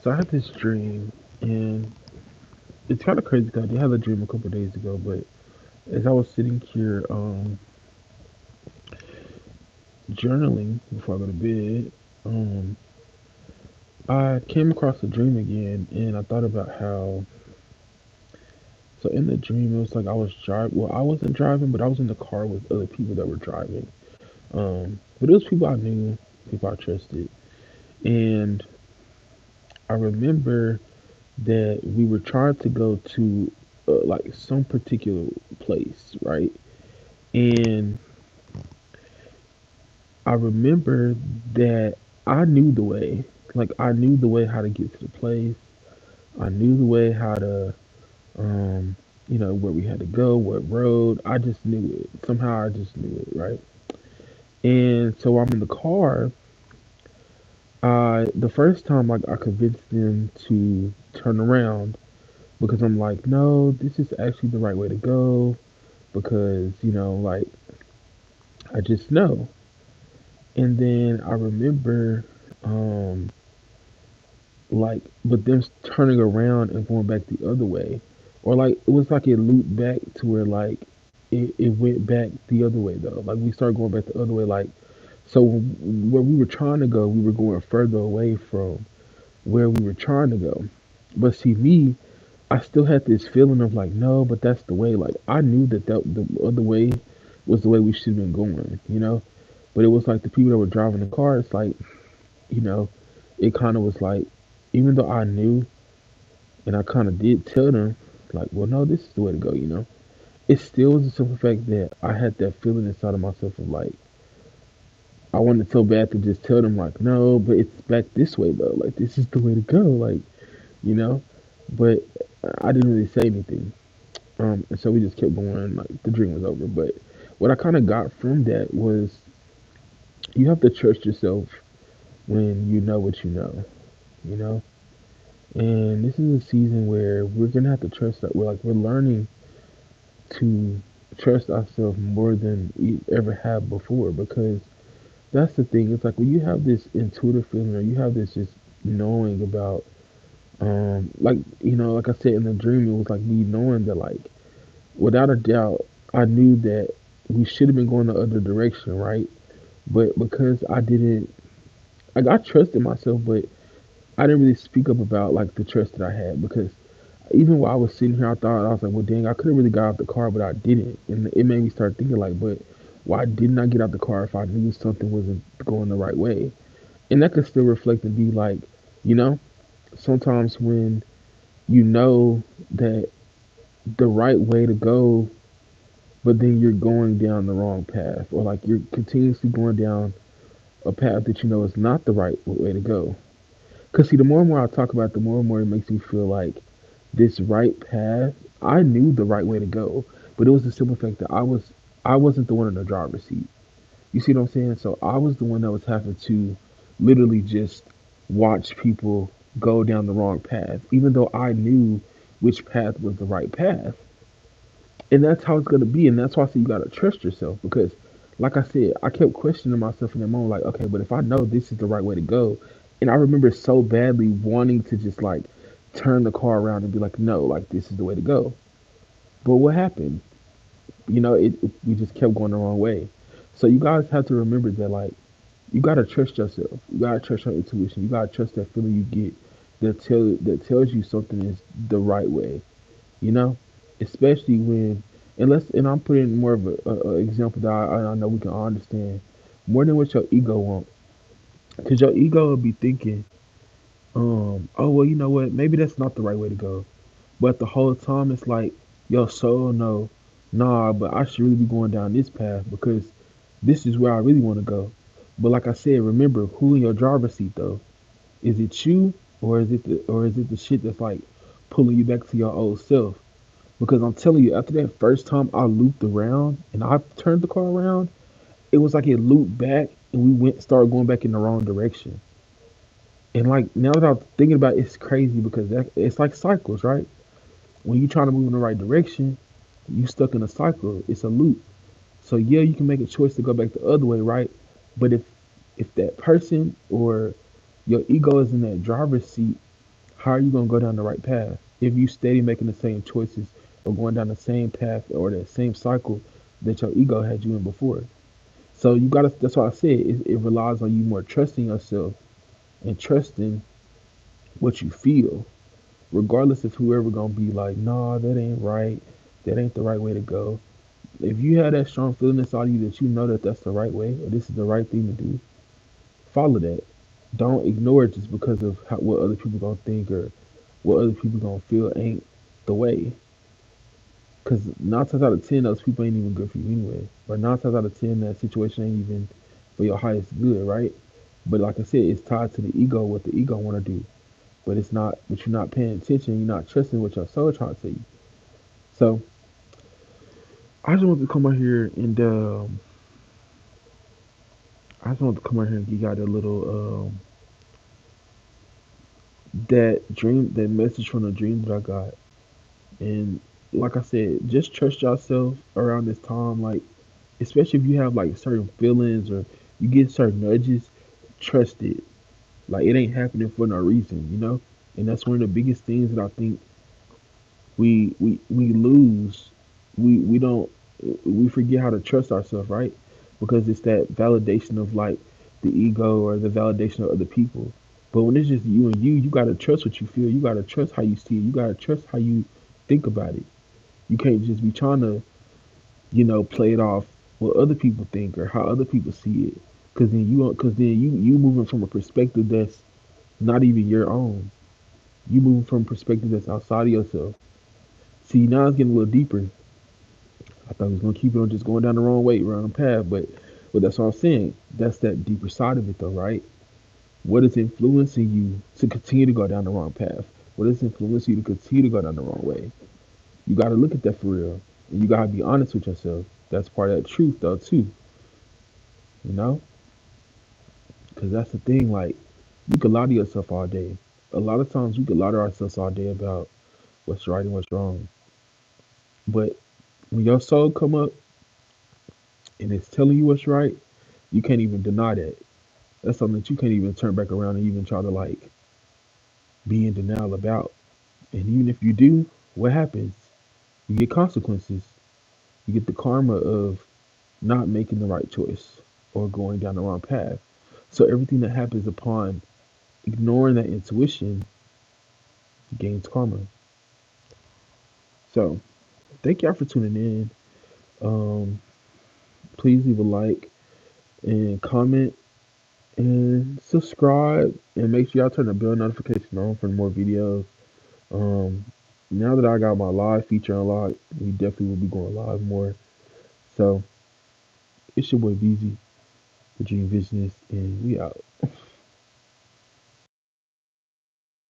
So I had this dream, and it's kind of crazy because I did have a dream a couple of days ago. But as I was sitting here journaling before I go to bed, um, I came across a dream again, and I thought about how. So in the dream, it was like I was driving. Well, I wasn't driving, but I was in the car with other people that were driving. But it was people I knew, people I trusted, and I remember that we were trying to go to like some particular place, right? And I remember that I knew the way. Like I knew the way how to get to the place. I knew the way how to, um, where we had to go, what road. I just knew it. Somehow I just knew it, right? And so I'm in the car. The first time, like I convinced them to turn around because I'm like, no, this is actually the right way to go because like I just know. And then I remember, um, like, but them turning around and going back the other way, or like it was like it looped back to where like it went back the other way though. Like we started going back the other way, like so where we were trying to go, we were going further away from where we were trying to go. But see me, I still had this feeling of like, no, but that's the way. Like I knew that the other way was the way we should have been going. But it was like the people that were driving the car. It's like, you know, it kind of was like, even though I knew and I kind of did tell them, like, well, no, this is the way to go. It still was the simple fact that I had that feeling inside of myself of like, I wanted so bad to just tell them, like, no, but it's back this way though. Like, this is the way to go. Like, you know, but I didn't really say anything. And so we just kept going, like, the dream was over. But what I kind of got from that was you have to trust yourself when you know what you know? And this is a season where we're gonna have to trust that we're learning to trust ourselves more than we ever have before because that's the thing. It's like when you have this intuitive feeling or you have this just knowing about like like I said in the dream it was like me knowing that like without a doubt I knew that we should have been going the other direction, right? But because I didn't like I trusted myself but I didn't really speak up about like the trust that I had because even while I was sitting here, I thought I was like, well, dang, I could have really got out the car, but I didn't, and it made me start thinking like, but why didn't I get out the car if I knew something wasn't going the right way? And that could still reflect and be like, you know, sometimes when you know that the right way to go, but then you're going down the wrong path, or like you're continuously going down a path that you know is not the right way to go. Because see, the more and more I talk about, it, the more and more it makes me feel like this right path. I knew the right way to go, but it was the simple fact that I wasn't the one in the driver's seat. You see what I'm saying? So I was the one that was having to literally just watch people go down the wrong path, even though I knew which path was the right path. And that's how it's gonna be, and that's why I say you gotta trust yourself because like I said, I kept questioning myself in that moment, like, okay, but if I know this is the right way to go, and I remember so badly wanting to just like turn the car around and be like, no, like this is the way to go. But what happened? We just kept going the wrong way. So you guys have to remember that like you gotta trust yourself. You gotta trust your intuition. You gotta trust that feeling you get that tells you something is the right way. You know, especially when and I'm putting more of a example that I know we can all understand more than what your ego wants. Because your ego will be thinking, oh well, you know what? Maybe that's not the right way to go. But the whole time it's like your soul know, nah, but I should really be going down this path because this is where I really want to go. But like I said, remember who in your driver's seat though? Is it you or is it the shit that's like pulling you back to your old self? Because I'm telling you, after that first time I looped around and I turned the car around, it was like it looped back and we started going back in the wrong direction. And like now that I'm thinking about it, it's crazy because it's like cycles, right? When you're trying to move in the right direction, you stuck in a cycle. It's a loop. So yeah, you can make a choice to go back the other way, right? But if that person or your ego is in that driver's seat, how are you gonna go down the right path if you steady making the same choices or going down the same path or that same cycle that your ego had you in before? So you gotta. That's why I said it relies on you more trusting yourself and trusting what you feel, regardless of whoever gonna be like, nah, that ain't right, that ain't the right way to go. If you have that strong feeling inside of you that you know that that's the right way or this is the right thing to do, follow that. Don't ignore it just because of what other people gonna think or what other people gonna feel ain't the way. Because 9 times out of 10, those people ain't even good for you anyway. Or 9 times out of 10, that situation ain't even for your highest good, right? But like I said, it's tied to the ego, what the ego want to do. But it's not. But you're not paying attention. You're not trusting what your soul trying to tell you. So I just want to come out here and I just want to come out here and give y'all that little that dream, that message from the dream that I got. And like I said, just trust yourself around this time. Like, especially if you have like certain feelings or you get certain nudges, trust it. Like it ain't happening for no reason, you know. And that's one of the biggest things that I think we lose. We don't we forget how to trust ourselves, right? Because it's that validation of like the ego or the validation of other people. But when it's just you and you gotta trust what you feel. You gotta trust how you see it. You gotta trust how you think about it. You can't just be trying to, play it off what other people think or how other people see it. Cause then you moving from a perspective that's not even your own. You moving from a perspective that's outside of yourself. See, now it's getting a little deeper. I thought we was gonna keep it on just going down the wrong way, wrong path, but that's what I'm saying. That's that deeper side of it, though, right? What is influencing you to continue to go down the wrong path? What is influencing you to continue to go down the wrong way? You got to look at that for real, and you got to be honest with yourself. That's part of that truth, though, too. You know, because that's the thing. Like, you can lie to yourself all day. A lot of times, we can lie to ourselves all day about what's right and what's wrong. But when your soul come up and it's telling you what's right, you can't even deny that. That's something that you can't even turn back around and even try to like be in denial about. And even if you do, what happens? You get consequences. You get the karma of not making the right choice or going down the wrong path. So everything that happens upon ignoring that intuition gains karma. So thank y'all for tuning in. Please leave a like and comment and subscribe and make sure y'all turn the bell notification on for more videos. Um, Now that I got my live feature unlocked, we definitely will be going live more. So it's your boy Bz, the Dream Visionist, and we out.